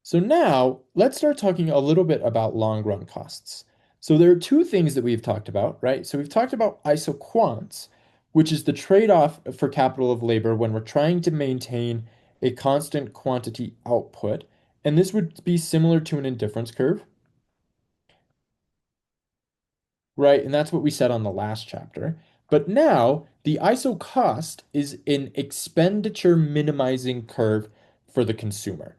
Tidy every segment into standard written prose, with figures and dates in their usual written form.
So now let's start talking a little bit about long run costs. So there are two things that we've talked about, right? So we've talked about isoquants, which is the trade-off for capital of labor when we're trying to maintain a constant quantity output. And this would be similar to an indifference curve, right? And that's what we said on the last chapter. But now the ISO cost is an expenditure minimizing curve for the consumer,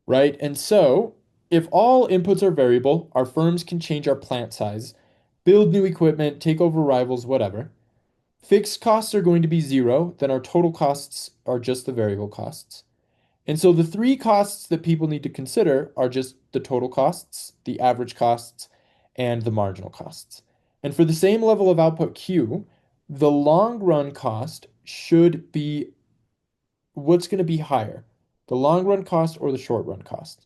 right? And so if all inputs are variable, our firms can change our plant size, build new equipment, take over rivals, whatever. Fixed costs are going to be zero, then our total costs are just the variable costs. And so the three costs that people need to consider are just the total costs, the average costs, and the marginal costs. And for the same level of output Q, the long run cost should be what's going to be higher, the long run cost or the short run cost?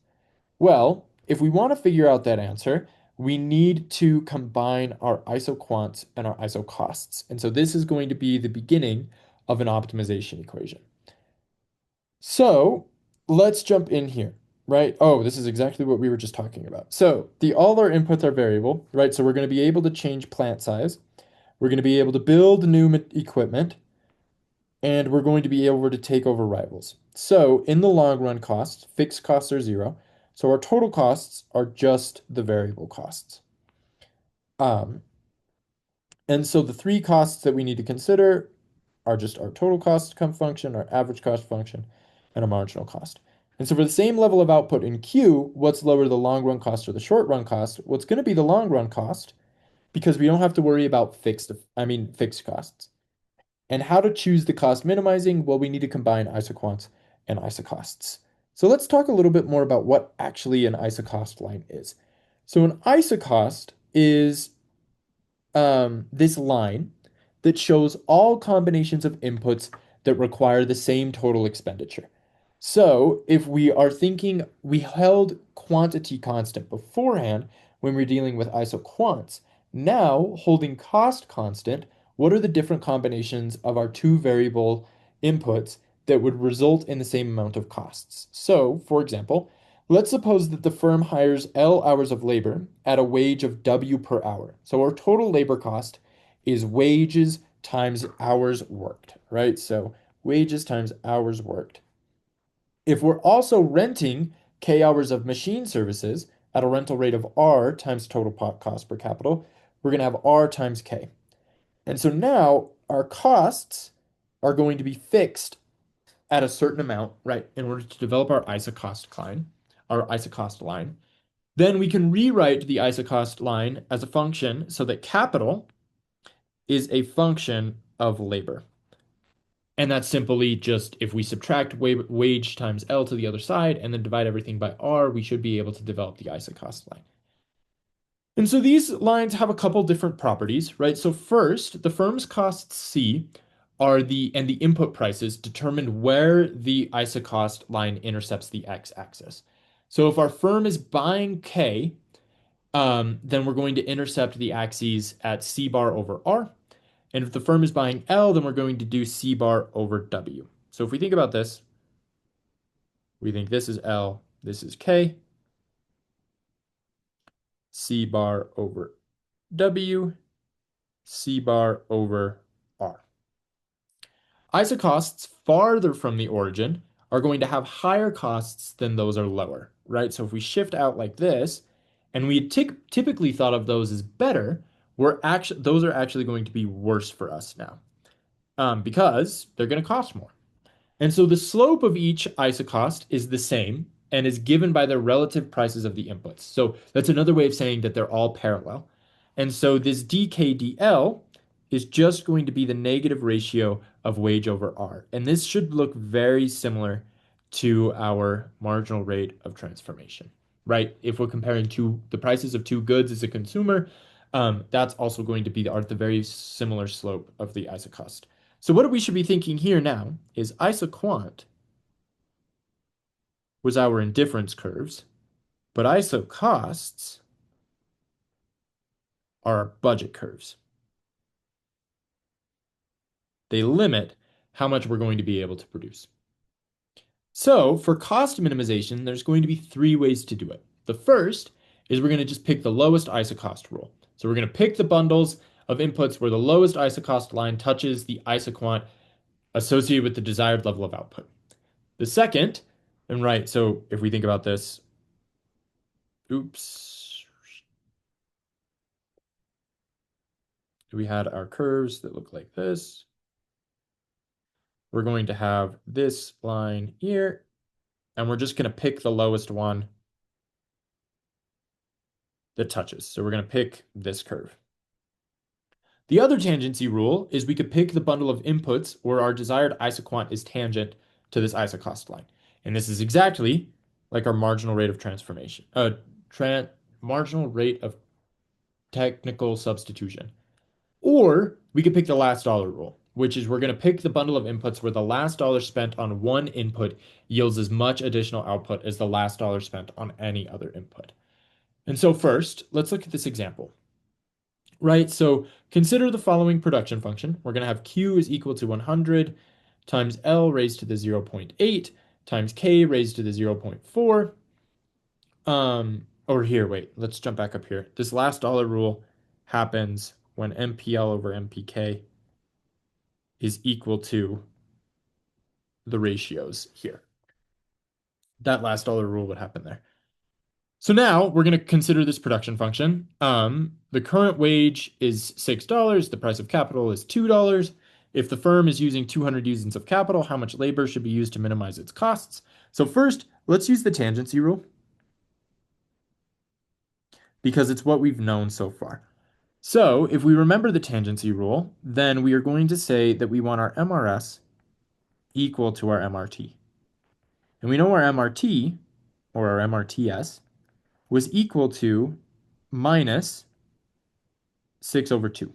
Well, if we want to figure out that answer, we need to combine our isoquants and our isocosts. And so this is going to be the beginning of an optimization equation. So let's jump in here, right? Oh, this is exactly what we were just talking about. So all our inputs are variable, right? So we're going to be able to change plant size. We're going to be able to build new equipment, and we're going to be able to take over rivals. So in the long run costs, fixed costs are zero. So our total costs are just the variable costs. Um, and so the three costs that we need to consider are just our total cost function, our average cost function, and a marginal cost. And so for the same level of output in Q, what's lower, the long run cost or the short run cost? What's going to be the long run cost because we don't have to worry about fixed costs. And how to choose the cost minimizing? Well, we need to combine isoquants and isocosts. So let's talk a little bit more about what actually an isocost line is. So an isocost is this line that shows all combinations of inputs that require the same total expenditure. So if we are thinking we held quantity constant beforehand when we're dealing with isoquants, now holding cost constant, what are the different combinations of our two variable inputs that would result in the same amount of costs? So, for example, let's suppose that the firm hires L hours of labor at a wage of W per hour. So our total labor cost is wages times hours worked, right? So wages times hours worked. If we're also renting K hours of machine services at a rental rate of R times total cost per capital, we're going to have R times K. And so now our costs are going to be fixed at a certain amount, right, in order to develop our isocost line. Then we can rewrite the isocost line as a function so that capital is a function of labor. And that's simply just if we subtract wage times L to the other side and then divide everything by R, we should be able to develop the isocost line. And so these lines have a couple different properties, right? So first, the firm's costs C are the input prices determine where the isocost line intercepts the x-axis. So if our firm is buying K, then we're going to intercept the axes at C bar over R. And if the firm is buying L, then we're going to do C bar over W. So if we think about this, we think this is L, this is K, C bar over W, C bar over R. Isocosts farther from the origin are going to have higher costs than those are lower, right? So if we shift out like this, and we typically thought of those as better, those are actually going to be worse for us now, because they're going to cost more. And so the slope of each isocost is the same and is given by the relative prices of the inputs. So that's another way of saying that they're all parallel. And so this dkdl is just going to be the negative ratio of wage over R. And this should look very similar to our marginal rate of transformation, right? If we're comparing the prices of two goods as a consumer, that's also going to be the very similar slope of the isocost. So what we should be thinking here now is isoquant was our indifference curves, but isocosts are our budget curves. They limit how much we're going to be able to produce. So for cost minimization, there's going to be three ways to do it. The first is we're going to just pick the lowest isocost rule. So we're going to pick the bundles of inputs where the lowest isocost line touches the isoquant associated with the desired level of output. The second, and right, so if we think about this, oops, we had our curves that look like this. We're going to have this line here, and we're just going to pick the lowest one that touches. So we're going to pick this curve. The other tangency rule is we could pick the bundle of inputs where our desired isoquant is tangent to this isocost line. And this is exactly like our marginal rate of transformation, marginal rate of technical substitution. Or we could pick the last dollar rule, which is we're going to pick the bundle of inputs where the last dollar spent on one input yields as much additional output as the last dollar spent on any other input. And so first, let's look at this example. Right, so consider the following production function. We're going to have Q is equal to 100 times L raised to the 0.8 times K raised to the 0.4. Or here, wait, let's jump back up here. This last dollar rule happens when MPL over MPK is equal to the ratios here. That last dollar rule would happen there. So now we're going to consider this production function. The current wage is $6. The price of capital is $2. If the firm is using 200 units of capital, how much labor should be used to minimize its costs? So first, let's use the tangency rule because it's what we've known so far. So if we remember the tangency rule, then we are going to say that we want our MRS equal to our MRT. And we know our MRT, or our MRTS, was equal to minus 6 over 2,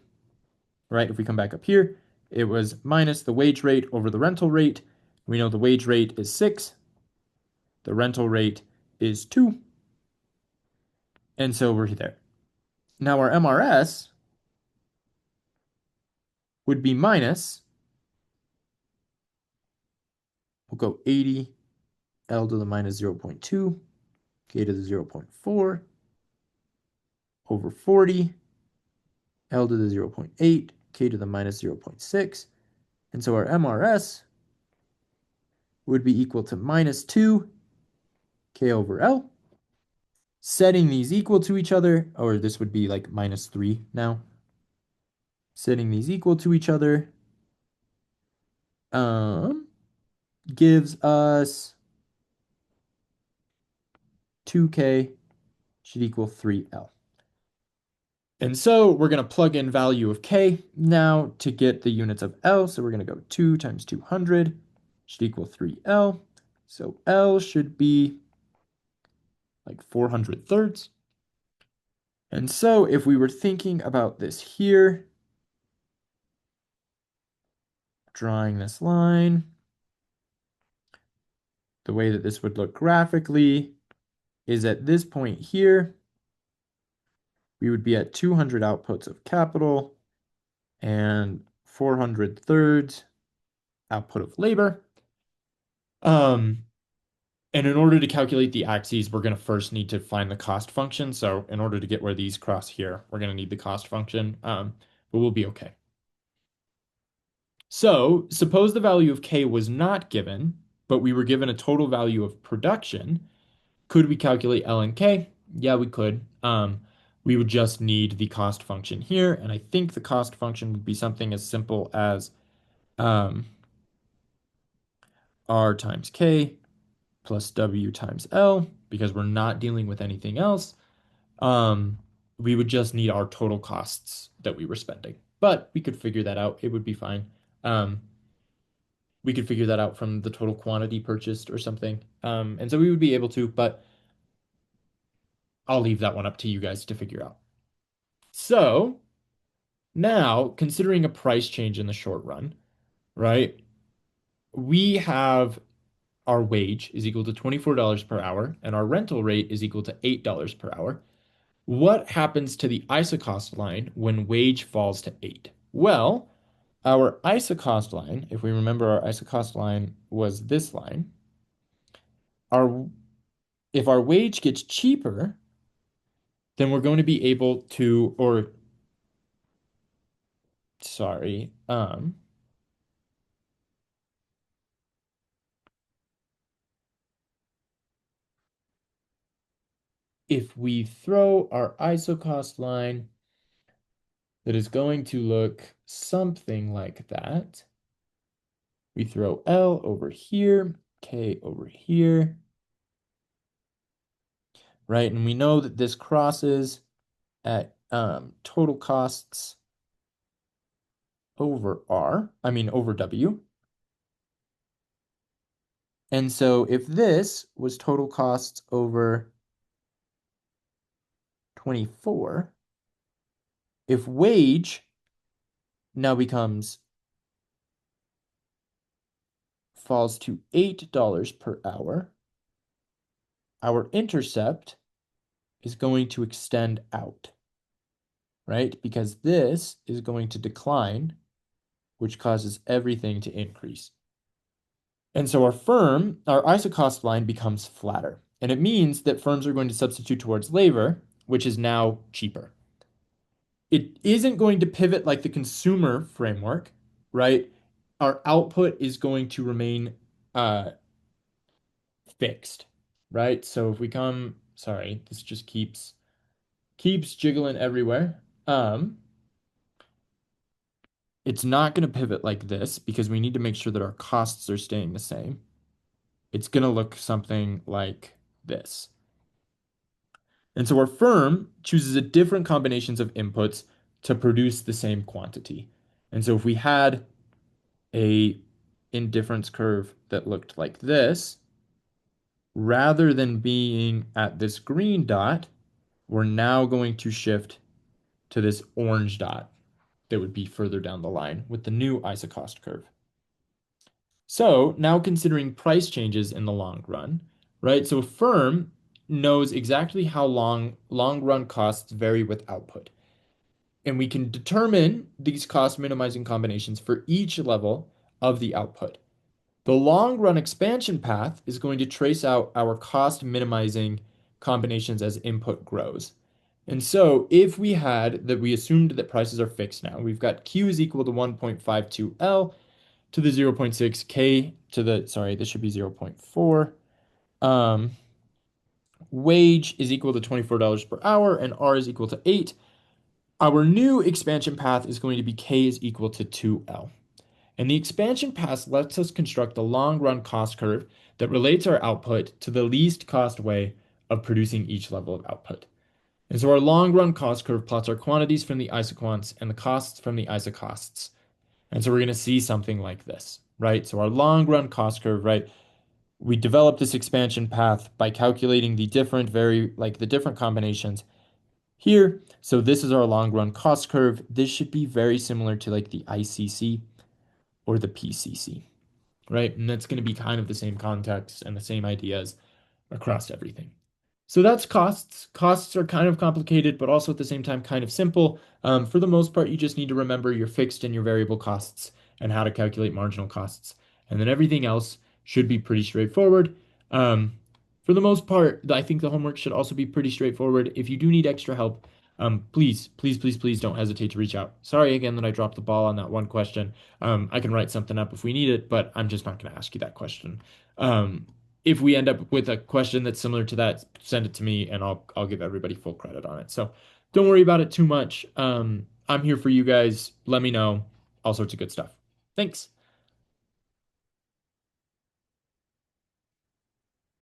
right? If we come back up here, it was minus the wage rate over the rental rate. We know the wage rate is 6. The rental rate is 2. And so we're there. Now our MRS would be minus, we'll go 80 L to the minus 0.2, K to the 0.4, over 40, L to the 0.8, K to the minus 0.6. And so our MRS would be equal to minus 2 K over L. Setting these equal to each other, or this would be like minus 3 now. Setting these equal to each other gives us 2K should equal 3L. And so we're going to plug in value of K now to get the units of L. So we're going to go 2 times 200 should equal 3L. So L should be like 400 thirds. And so if we were thinking about this here, drawing this line, the way that this would look graphically is at this point here, we would be at 200 outputs of capital and 400 thirds output of labor. And in order to calculate the axes, we're going to first need to find the cost function. So in order to get where these cross here, we're going to need the cost function, but we'll be okay. So suppose the value of K was not given, but we were given a total value of production. Could we calculate L and K? Yeah, we could. We would just need the cost function here. And I think the cost function would be something as simple as R times K plus W times L, because we're not dealing with anything else. We would just need our total costs that we were spending. But we could figure that out. It would be fine. We could figure that out from the total quantity purchased or something. And so we would be able to, but I'll leave that one up to you guys to figure out. So now, considering a price change in the short run, right? We have our wage is equal to $24 per hour, and our rental rate is equal to $8 per hour. What happens to the isocost line when wage falls to 8? Well, our isocost line, if we remember our isocost line was this line, our if our wage gets cheaper, then we're going to be able to, or sorry, if we throw our isocost line that is going to look something like that, we throw L over here, K over here, right? And we know that this crosses at total costs over R, I mean over W. And so if this was total costs over 24, if wage now falls to $8 per hour, our intercept is going to extend out, right? Because this is going to decline, which causes everything to increase. And so our isocost line becomes flatter. And it means that firms are going to substitute towards labor, which is now cheaper. It isn't going to pivot like the consumer framework, right? Our output is going to remain uh, fixed, right? So if we come, sorry, this just keeps jiggling everywhere. It's not going to pivot like this because we need to make sure that our costs are staying the same. It's going to look something like this. And so our firm chooses a different combinations of inputs to produce the same quantity. And so if we had a indifference curve that looked like this, rather than being at this green dot, we're now going to shift to this orange dot that would be further down the line with the new isocost curve. So now considering price changes in the long run, right? So a firm knows exactly how long run costs vary with output. And we can determine these cost minimizing combinations for each level of the output. The long run expansion path is going to trace out our cost minimizing combinations as input grows. And so if we assumed that prices are fixed now, we've got Q is equal to 1.52 L to the 0.6 K to the, sorry, this should be 0.4. Um, Wage is equal to $24 per hour and R is equal to 8. Our new expansion path is going to be K is equal to 2L. And the expansion path lets us construct a long run cost curve that relates our output to the least cost way of producing each level of output. And so our long run cost curve plots our quantities from the isoquants and the costs from the isocosts. And so we're going to see something like this, right? So our long run cost curve, right? We developed this expansion path by calculating the different combinations here. So this is our long run cost curve. This should be very similar to like the ICC or the PCC, right? And that's going to be kind of the same context and the same ideas across everything. So that's costs. Costs are kind of complicated, but also at the same time kind of simple. For the most part, you just need to remember your fixed and your variable costs and how to calculate marginal costs. And then everything else should be pretty straightforward. Um, for the most part, I think the homework should also be pretty straightforward. If you do need extra help, please don't hesitate to reach out. Sorry again that I dropped the ball on that one question. I can write something up if we need it, but I'm just not going to ask you that question. If we end up with a question that's similar to that, send it to me and I'll give everybody full credit on it. So don't worry about it too much. I'm here for you guys. Let me know. All sorts of good stuff. Thanks.